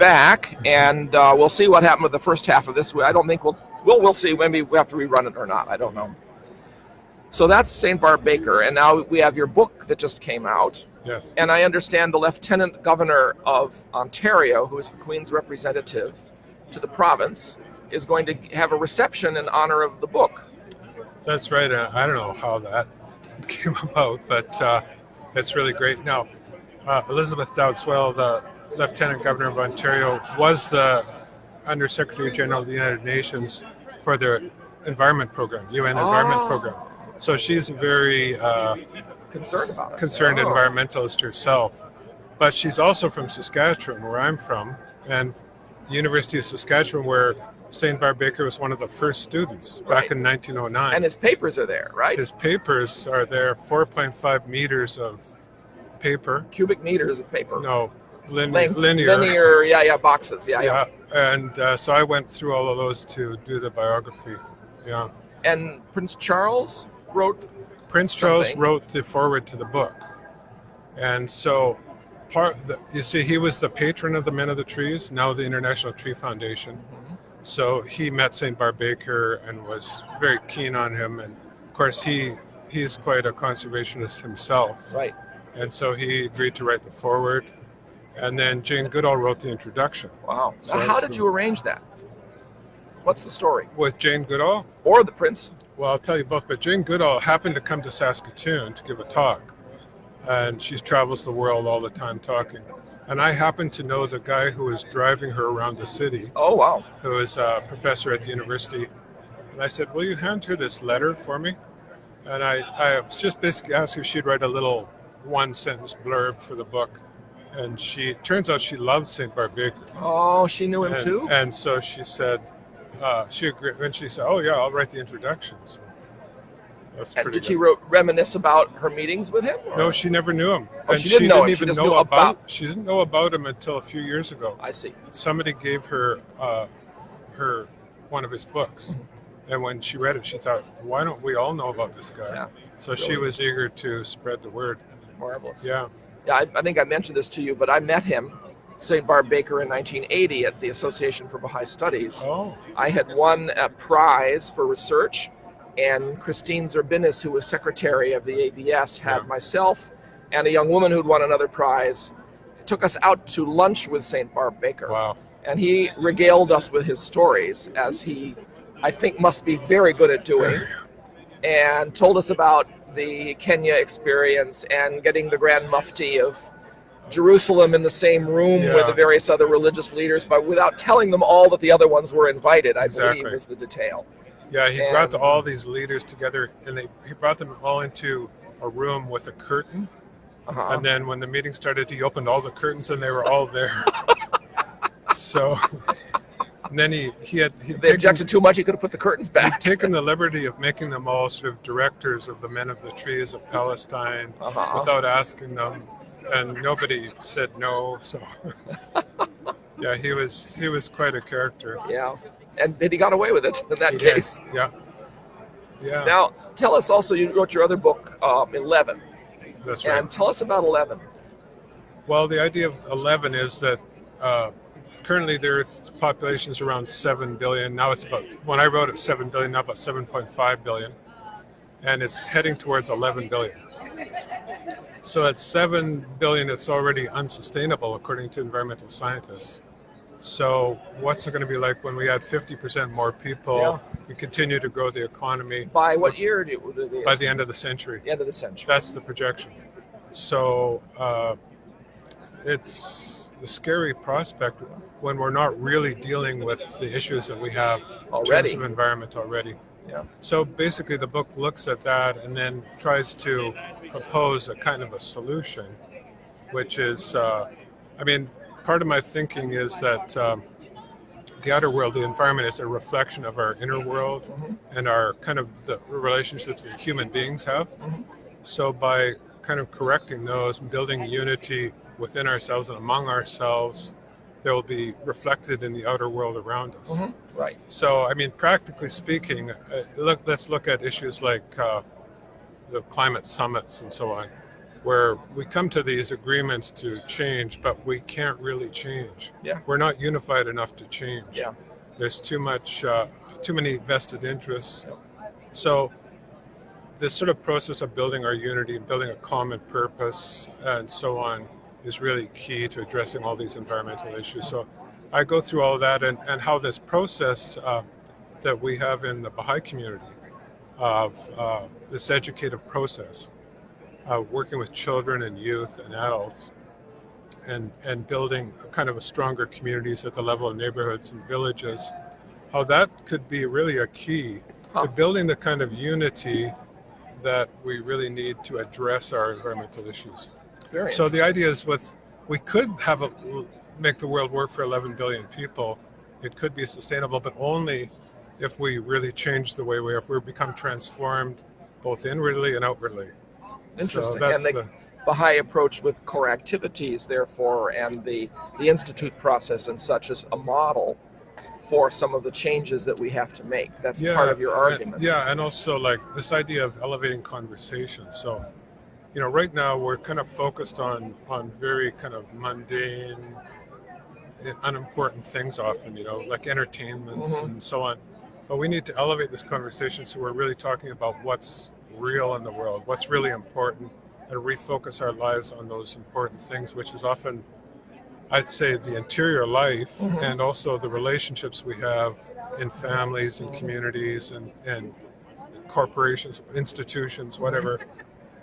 back, and we'll see what happened with the first half of this. I don't think we'll see. Maybe we have to rerun it or not. I don't know. So that's St. Bart Baker, and now we have your book that just came out. Yes. And I understand the Lieutenant Governor of Ontario, who is the Queen's representative to the province, is going to have a reception in honor of the book. That's right. I don't know how that came about, but it's really great. Now, Elizabeth Dowdeswell, the Lieutenant Governor of Ontario, was the Under Secretary General of the United Nations for the Environment Program, UN Environment Program. So she's a very concerned environmentalist herself. But she's also from Saskatchewan, where I'm from, and the University of Saskatchewan, where St. Bart Baker was one of the first students back in 1909. And his papers are there, right? His papers are there, 4.5 meters of paper. Cubic meters of paper. No, linear. Linear, boxes. Yeah. And so I went through all of those to do the biography. Yeah. And Prince Charles wrote the foreword to the book. And so you see, he was the patron of the Men of the Trees, now the International Tree Foundation. Mm-hmm. So he met St. Bart Baker and was very keen on him. And of course, he's quite a conservationist himself. Right. And so he agreed to write the foreword. And then Jane Goodall wrote the introduction. Wow. So how did you arrange that? What's the story? With Jane Goodall? Or the Prince? Well, I'll tell you both. But Jane Goodall happened to come to Saskatoon to give a talk. And she travels the world all the time talking. And I happened to know the guy who was driving her around the city. Oh, wow. Who was a professor at the university. And I said, will you hand her this letter for me? And I was just basically asked if she'd write a little one-sentence blurb for the book. And turns out she loved St. Bart Baker. Oh, she knew him too? And so she said, she agreed. And she said, oh, yeah, I'll write the introductions. That's pretty did good. she reminisce about her meetings with him? Or? No, she never knew him. Oh, and she didn't know him. Even know about. She didn't know about him until a few years ago. I see. Somebody gave her one of his books. And when she read it, she thought, why don't we all know about this guy? Yeah, so she was eager to spread the word. Marvelous. Yeah. Yeah, I think I mentioned this to you, but I met him, St. Bart Baker, in 1980 at the Association for Baha'i Studies. Oh. I had won a prize for research, and Christine Zerbinis, who was secretary of the ABS, had myself and a young woman who'd won another prize, took us out to lunch with St. Bart Baker. Wow. And he regaled us with his stories, as he, I think, must be very good at doing, and told us about the Kenya experience and getting the Grand Mufti of Jerusalem in the same room with the various other religious leaders, but without telling them all that the other ones were invited, I believe was the detail. Yeah, he brought all these leaders together, and he brought them all into a room with a curtain. And then when the meeting started, he opened all the curtains, and they were all there. So... And then if they objected too much, he could have put the curtains back. He'd taken the liberty of making them all sort of directors of the Men of the Trees of Palestine without asking them, and nobody said no. So, yeah, he was quite a character. Yeah, and he got away with it in that case. Yeah. Now, tell us also, you wrote your other book, 11. That's right. And tell us about 11. Well, the idea of 11 is that currently there's populations around 7 billion. Now it's about, when I wrote it, 7 billion, now about 7.5 billion. And it's heading towards 11 billion. So at 7 billion, it's already unsustainable, according to environmental scientists. So what's it going to be like when we add 50% more people, we continue to grow the economy? By what year by the end of the century. The end of the century. That's the projection. So it's a scary prospect when we're not really dealing with the issues that we have in terms of environment already. Yeah. So basically the book looks at that and then tries to propose a kind of a solution, which is, part of my thinking is that the outer world, the environment, is a reflection of our inner world and our kind of the relationships that human beings have. So by kind of correcting those and building unity within ourselves and among ourselves, they will be reflected in the outer world around us. Right. So, practically speaking, let's look at issues like the climate summits and so on. where we come to these agreements to change, but we can't really change. Yeah. We're not unified enough to change. Yeah. There's too many vested interests. Yeah. So this sort of process of building our unity, building a common purpose, and so on, is really key to addressing all these environmental issues. So I go through all of that, and how this process that we have in the Baha'i community of this educative process, working with children and youth and adults, and building kind of a stronger communities at the level of neighborhoods and villages, how that could be really a key to building the kind of unity that we really need to address our environmental issues. So the idea is, we could make the world work for 11 billion people. It could be sustainable, but only if we really change the way we are, if we become transformed both inwardly and outwardly. Interesting. So and the Baha'i approach with core activities, therefore, and the institute process and such is a model for some of the changes that we have to make. That's part of your argument. And also like this idea of elevating conversation. So, right now we're kind of focused on very kind of mundane, unimportant things often, like entertainments and so on. But we need to elevate this conversation so we're really talking about what's real in the world, what's really important, and refocus our lives on those important things, which is often, I'd say, the interior life and also the relationships we have in families and communities and corporations, institutions, whatever,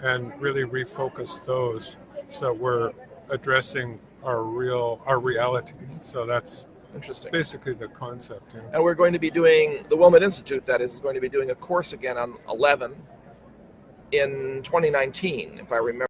and really refocus those so we're addressing our reality. So that's interesting. Basically the concept. And we're going to be doing, the Wilmot Institute, that is going to be doing a course again on 11 in 2019, if I remember.